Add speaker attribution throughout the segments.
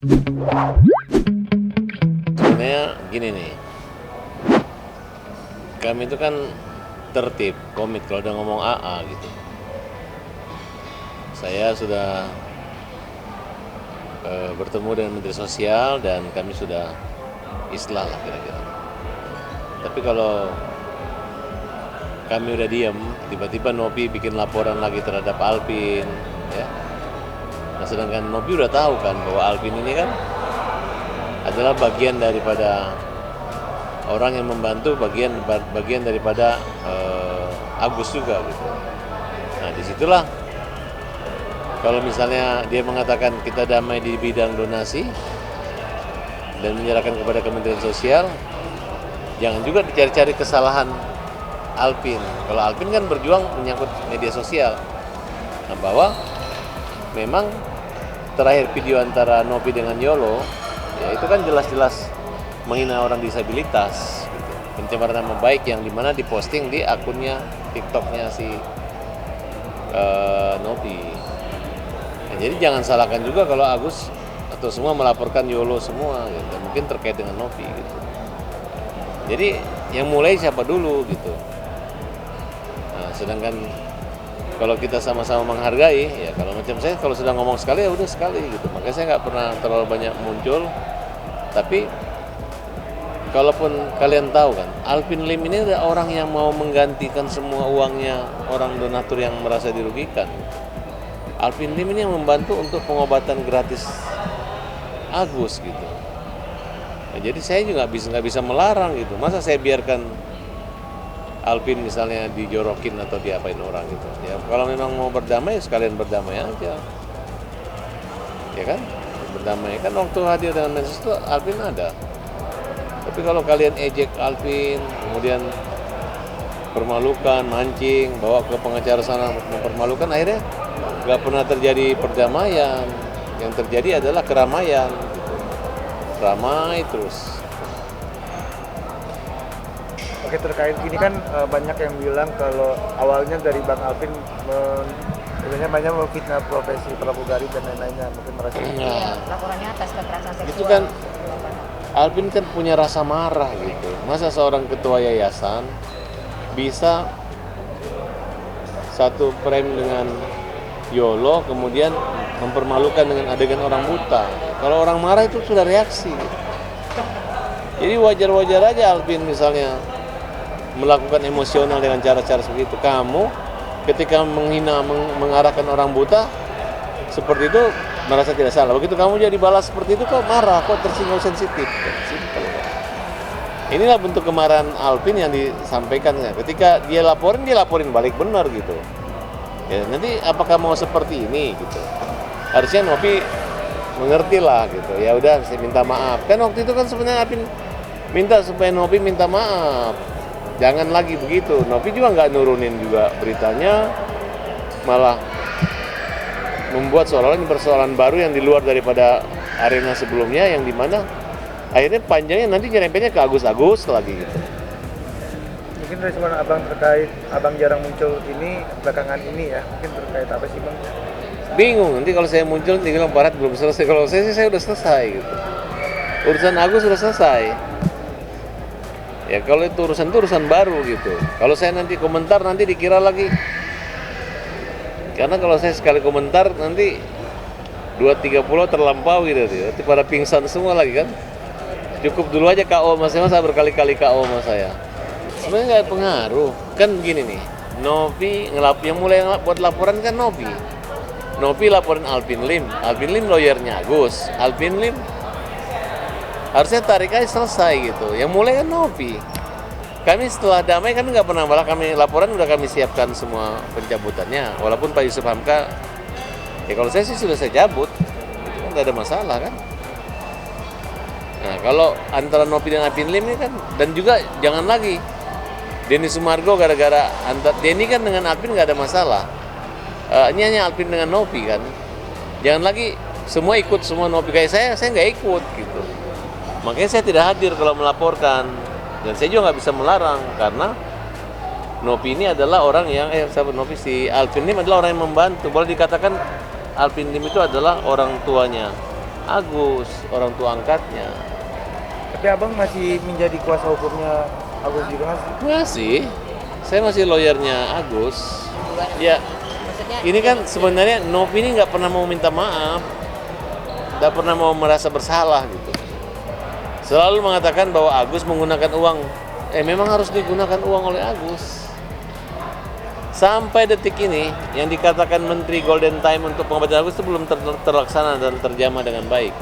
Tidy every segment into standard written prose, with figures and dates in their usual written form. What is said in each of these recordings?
Speaker 1: Sebenarnya gini nih, kami itu kan tertib, komit kalau udah ngomong AA gitu. Saya sudah bertemu dengan Menteri Sosial dan kami sudah islah lah kira-kira. Tapi kalau kami udah diem, tiba-tiba Nopi bikin laporan lagi terhadap Alpin, ya. Nah, sedangkan Nopi udah tahu kan bahwa Alpin ini kan adalah bagian daripada orang yang membantu, bagian daripada Agus juga gitu. Nah, disitulah kalau misalnya dia mengatakan kita damai di bidang donasi dan menyerahkan kepada Kementerian Sosial, jangan juga dicari-cari kesalahan Alpin. Kalau Alpin kan berjuang menyangkut media sosial. Nah, bahwa memang terakhir video antara Nopi dengan Yolo, ya itu kan jelas-jelas menghina orang disabilitas, gitu. Pencemaran nama baik yang dimana diposting di akunnya TikToknya si Nopi. Nah, jadi jangan salahkan juga kalau Agus atau semua melaporkan Yolo semua, gitu. Mungkin terkait dengan Nopi gitu. Jadi yang mulai siapa dulu gitu. Nah, sedangkan kalau kita sama-sama menghargai, ya kalau macam saya kalau sudah ngomong sekali ya udah sekali gitu. Makanya saya nggak pernah terlalu banyak muncul. Tapi kalaupun kalian tahu kan, Alvin Lim ini ada orang yang mau menggantikan semua uangnya orang donatur yang merasa dirugikan. Alvin Lim ini yang membantu untuk pengobatan gratis Agus gitu. Nah, jadi saya juga nggak bisa melarang gitu. Masa saya biarkan Alvin misalnya dijorokin atau diapain orang gitu. Ya kalau memang mau berdamai sekalian berdamai aja. Ya kan? Berdamai kan waktu hadir dengan Mensos itu Alvin ada. Tapi kalau kalian ejek Alvin, kemudian permalukan, mancing, bawa ke pengacara sana mempermalukan, akhirnya nggak pernah terjadi perdamaian. Yang terjadi adalah keramaian. Gitu. Ramai terus.
Speaker 2: Oke, terkait ini kan banyak yang bilang kalau awalnya dari Bang Alvin sebenarnya banyak memfitnah profesi pramugari dan lain-lainnya, mungkin merasa
Speaker 3: laporannya atas kekerasan seksual.
Speaker 1: Itu kan Alvin kan punya rasa marah gitu. Masa seorang ketua yayasan bisa satu frame dengan Yolo kemudian mempermalukan dengan adegan orang buta. Kalau orang marah itu sudah reaksi. Gitu. Jadi wajar-wajar aja Alvin misalnya melakukan emosional dengan cara-cara seperti itu. Kamu ketika menghina, mengarahkan orang buta seperti itu merasa tidak salah. Begitu kamu jadi balas seperti itu kok marah, kok tersinggung sensitif. Simpel. Inilah bentuk kemarahan Alvin yang disampaikan. Ketika dia laporin balik benar gitu. Ya, nanti apakah mau seperti ini gitu? Harusnya Nopi mengerti lah gitu. Ya udah saya minta maaf. Kan waktu itu kan sebenarnya Alvin minta supaya Nopi minta maaf. Jangan lagi begitu. Nopi juga nggak nurunin juga beritanya, malah membuat seolah-olah ini persoalan baru yang di luar daripada arena sebelumnya, yang dimana akhirnya panjangnya nanti nyerempetnya ke Agus-Agus lagi gitu.
Speaker 2: mungkin respon Abang terkait Abang jarang muncul ini belakangan ini ya, mungkin terkait apa sih Bang?
Speaker 1: Bingung nanti kalau saya muncul tinggal Barat belum selesai. Kalau saya sih saya udah selesai gitu. Urusan Agus sudah selesai. Ya kalau itu urusan baru gitu. Kalau saya nanti komentar nanti dikira lagi. Karena kalau saya sekali komentar nanti 2-3 pulau terlampau gitu. Nanti pada pingsan semua lagi kan. Cukup dulu aja KO mas saya berkali-kali KO sama saya. Sebenarnya nggak pengaruh. Kan begini nih. Nopi yang mulai buat laporan kan Nopi. Nopi laporin Alvin Lim lawyernya Agus. Alvin Lim harusnya tarik aja selesai gitu. Yang mulai kan Nopi. Kami setelah damai kan nggak pernah, malah kami laporan udah kami siapkan semua pencabutannya. Walaupun Pak Yusuf Hamka, ya kalau saya sih sudah saya cabut, itu kan nggak ada masalah kan. Nah kalau antara Nopi dan Alvin Lim ini kan, dan juga jangan lagi Denny Sumargo gara-gara Denny kan dengan Alvin nggak ada masalah. Ini hanya Alvin dengan Nopi kan. Jangan lagi semua ikut semua Nopi kayak saya nggak ikut gitu. Makanya saya tidak hadir kalau melaporkan, dan saya juga nggak bisa melarang karena Nopi ini adalah orang yang Nopi si Alvin Lim adalah orang yang membantu. Boleh dikatakan Alvin Lim itu adalah orang tuanya Agus, orang tua angkatnya.
Speaker 2: Tapi abang masih menjadi kuasa hukumnya Agus juga nggak sih?
Speaker 1: Masih, saya masih lawyernya Agus.
Speaker 3: Bukan.
Speaker 1: Ya,
Speaker 3: Maksudnya
Speaker 1: ini kan sebenarnya Novi ini nggak pernah mau minta maaf, nggak pernah mau merasa bersalah gitu. Selalu mengatakan bahwa Agus menggunakan uang. Memang harus digunakan uang oleh Agus. Sampai detik ini, yang dikatakan Menteri Golden Time untuk pengobatan Agus itu belum terlaksana dan terjamah dengan baik.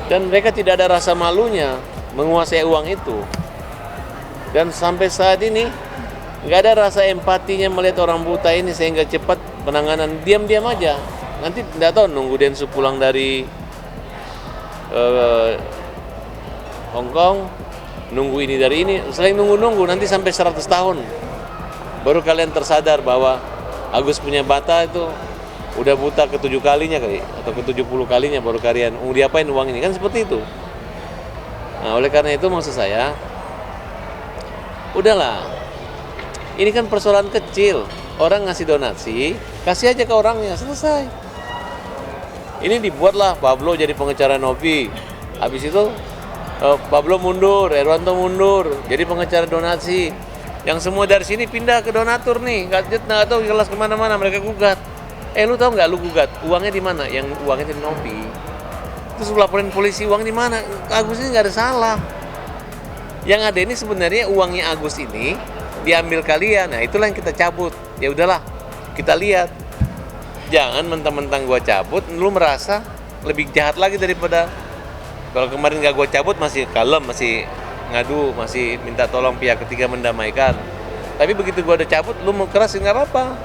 Speaker 1: Dan mereka tidak ada rasa malunya menguasai uang itu. Dan sampai saat ini nggak ada rasa empatinya melihat orang buta ini sehingga cepat penanganan, diam-diam aja. Nanti tidak tahu nunggu Densu pulang dari Hong Kong, nunggu ini dari ini, selain nunggu-nunggu nanti sampai 100 tahun baru kalian tersadar bahwa Agus punya mata itu udah buta ke-7 kalinya kali atau ke-70 kalinya baru kalian diapain uang ini, kan seperti itu. Nah, oleh karena itu maksud saya, udahlah, ini kan persoalan kecil. Orang ngasih donasi, kasih aja ke orangnya, selesai. Ini dibuatlah Pablo jadi pengacara Novi. Habis itu Pablo mundur, Erwanto mundur, jadi pengacara donasi. Yang semua dari sini pindah ke donatur nih, nggak tahu jelas kemana-mana, mereka gugat. Lu tahu nggak lu gugat? Uangnya di mana? Yang uangnya di Novi. Terus laporin polisi, uang di mana? Agus ini nggak ada salah. Yang ada ini sebenarnya uangnya Agus ini diambil kalian. Nah, itulah yang kita cabut. Ya udahlah, kita lihat. Jangan mentang-mentang gua cabut, lu merasa lebih jahat lagi daripada kalau kemarin nggak gua cabut masih kalem, masih ngadu, masih minta tolong pihak ketiga mendamaikan. Tapi begitu gua udah cabut, lu mau keras nggak apa-apa.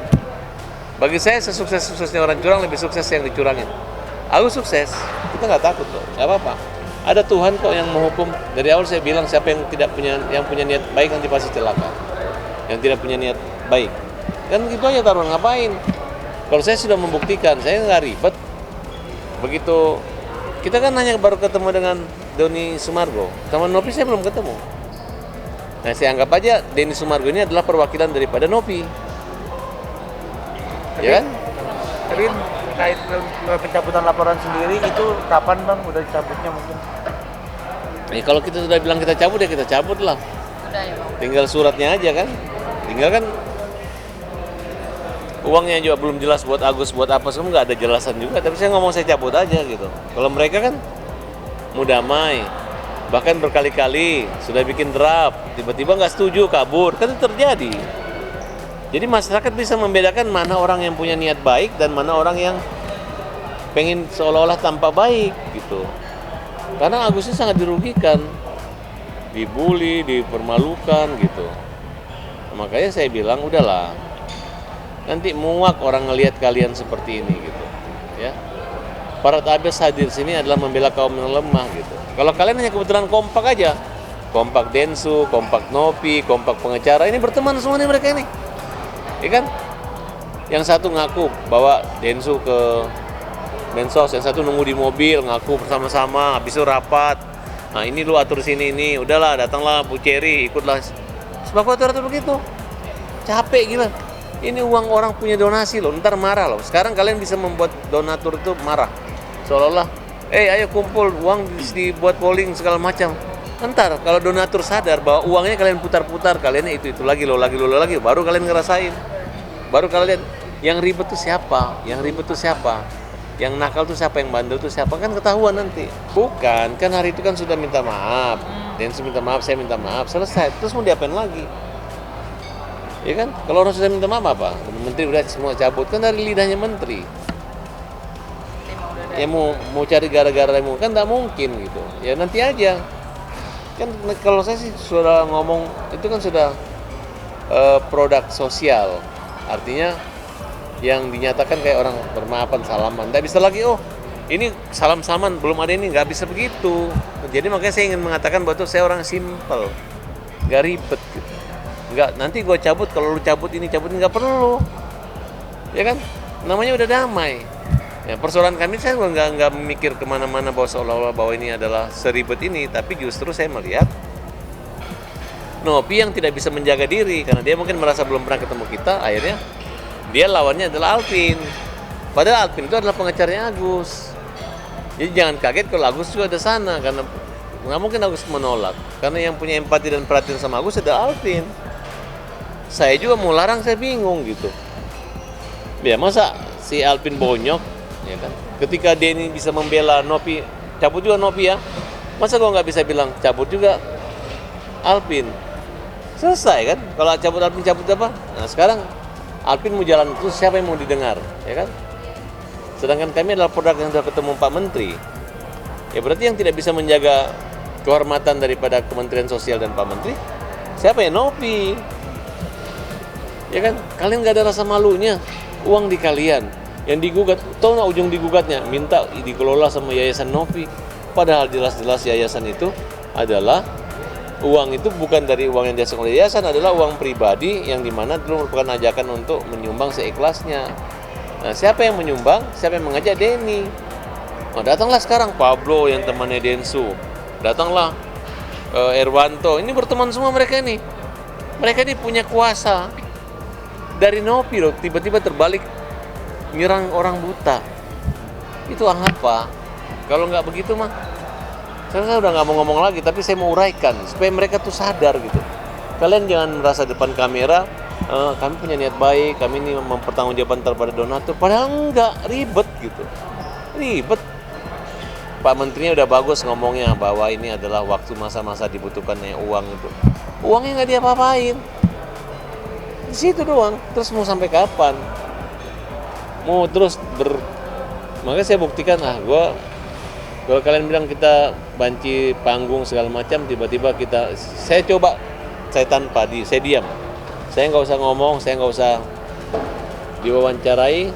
Speaker 1: Bagi saya sesukses-suksesnya orang curang lebih sukses yang dicurangin. Aku sukses, kita nggak takut loh, nggak apa-apa. Ada Tuhan kok yang menghukum. Dari awal saya bilang siapa yang punya niat baik nanti pasti celaka. Yang tidak punya niat baik. Kan gitu aja taruh ngapain? Kalau saya sudah membuktikan, saya nggak ribet. Begitu kita kan hanya baru ketemu dengan Doni Sumargo, sama Novi saya belum ketemu. Nah, saya anggap aja Deni Sumargo ini adalah perwakilan daripada Novi. Ya kan?
Speaker 2: Tapi terkait pencabutan laporan sendiri itu kapan bang? Udah dicabutnya mungkin?
Speaker 1: Kalau kita sudah bilang kita cabut ya kita cabut lah.
Speaker 3: udah ya Bang.
Speaker 1: Tinggal suratnya aja kan. Tinggal kan uangnya juga belum jelas buat Agus, buat apa, semua nggak ada jelasan juga. Tapi saya ngomong saya cabut aja gitu. Kalau mereka kan mau damai, bahkan berkali-kali sudah bikin draft, tiba-tiba nggak setuju, kabur, kan itu terjadi. Jadi masyarakat bisa membedakan mana orang yang punya niat baik dan mana orang yang pengen seolah-olah tanpa baik gitu. Karena Agus ini sangat dirugikan, dibully, dipermalukan gitu. Makanya saya bilang udahlah, nanti muak orang ngelihat kalian seperti ini gitu, ya. Para tabes hadir sini adalah membela kaum yang lemah gitu. Kalau kalian hanya kebetulan kompak aja, kompak Densu, kompak Novi, kompak pengacara, ini berteman semua nih mereka ini, ya kan? Yang satu ngaku bawa Densu ke Mensos, yang satu nunggu di mobil ngaku bersama-sama, habis itu rapat. Nah ini lu atur sini ini, udahlah datanglah Bu Cherry, ikutlah. Sebab atur begitu, capek gila. Ini uang orang punya donasi loh, ntar marah loh. Sekarang kalian bisa membuat donatur itu marah. Seolah-olah, ayo kumpul, uang dibuat polling segala macam. Ntar kalau donatur sadar bahwa uangnya kalian putar-putar, kalian itu lagi, baru kalian ngerasain. Baru kalian, yang ribet tuh siapa? Yang nakal tuh siapa? Yang bandel tuh siapa? Kan ketahuan nanti. Bukan, kan hari itu kan sudah minta maaf. Densu minta maaf, saya minta maaf, selesai. Terus mau diapain lagi? Ya kan? Kalau orang sudah minta maaf apa? Menteri udah semua cabut, kan dari lidahnya menteri. Ya mau cari gara-gara kan nggak mungkin gitu. Ya nanti aja. Kan kalau saya sih sudah ngomong itu kan sudah produk sosial. Artinya yang dinyatakan kayak orang bermaafan, salaman. Nggak bisa lagi, ini salam-salaman, belum ada ini, nggak bisa begitu. Jadi makanya saya ingin mengatakan bahwa saya orang simpel, nggak ribet gitu. Nggak, nanti gue cabut, kalau lu cabut ini nggak perlu, ya kan? Namanya udah damai. Ya, persoalan kami saya nggak mikir kemana-mana bahwa seolah-olah bahwa ini adalah seribet ini, tapi justru saya melihat Novi yang tidak bisa menjaga diri karena dia mungkin merasa belum pernah ketemu kita, akhirnya dia lawannya adalah Alvin. Padahal Alvin itu adalah pengacaranya Agus. Jadi jangan kaget kalau Agus juga ada sana, karena nggak mungkin Agus menolak. Karena yang punya empati dan perhatian sama Agus ada Alvin. Saya juga mau larang, saya bingung gitu. Ya masa si Alvin bonyok, ya kan? Ketika Denny bisa membela Nopi, cabut juga Nopi ya. Masa gua nggak bisa bilang cabut juga Alvin? Selesai kan? Kalau cabut Alvin, cabut apa? Nah sekarang Alvin mau jalan terus, siapa yang mau didengar, ya kan? Sedangkan kami adalah produk yang sudah ketemu Pak Menteri. Ya berarti yang tidak bisa menjaga kehormatan daripada Kementerian Sosial dan Pak Menteri, siapa ya? Nopi. Ya kan? Kalian nggak ada rasa malunya. Uang di kalian. Yang digugat, tahu nggak ujung digugatnya? Minta dikelola sama Yayasan Nopi. Padahal jelas-jelas yayasan itu adalah uang itu bukan dari uang yang dihasilkan oleh yayasan, adalah uang pribadi yang dimana dulu merupakan ajakan untuk menyumbang seikhlasnya. Nah, siapa yang menyumbang? Siapa yang mengajak? Denny. Nah, datanglah sekarang Pablo yang temannya Densu. Datanglah Erwanto. Ini berteman semua mereka ini. Mereka ini punya kuasa. Dari Nopi loh, tiba-tiba terbalik nyerang orang buta. Itu apa? Kalau nggak begitu mah, saya udah nggak mau ngomong lagi, tapi saya mau uraikan supaya mereka tuh sadar gitu. Kalian jangan merasa depan kamera, kami punya niat baik, kami ini mempertanggungjawabkan terhadap donatur, padahal enggak, ribet gitu. Ribet. Pak Menterinya udah bagus ngomongnya bahwa ini adalah waktu masa-masa dibutuhkannya uang itu. Uangnya nggak diapa-apain. Di situ doang. Terus mau sampai kapan? Mau terus Makanya saya buktikan, kalau kalian bilang kita banci panggung segala macam, tiba-tiba saya coba, saya saya diam. Saya nggak usah ngomong, saya nggak usah diwawancarai.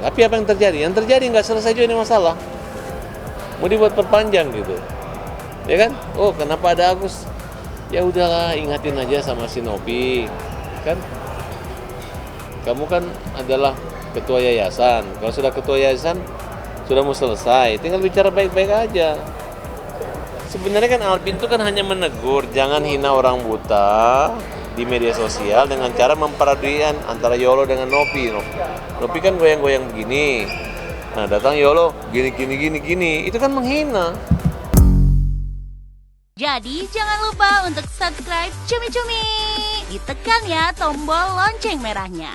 Speaker 1: Tapi apa yang terjadi? Yang terjadi nggak selesai juga ini masalah. Mau dibuat perpanjang gitu, ya kan? Oh, kenapa ada Agus? Ya udahlah, ingatin aja sama si Nopi, kan? Kamu kan adalah ketua yayasan. Kalau sudah ketua yayasan, sudah mau selesai, tinggal bicara baik-baik aja. Sebenarnya kan Alvin itu kan hanya menegur, jangan hina orang buta di media sosial dengan cara memparaduian antara Yolo dengan Nopi. Nopi kan goyang-goyang begini. Nah, datang Yolo gini. Itu kan menghina.
Speaker 4: Jadi jangan lupa untuk subscribe Cumi Cumi. Ditekan ya tombol lonceng merahnya.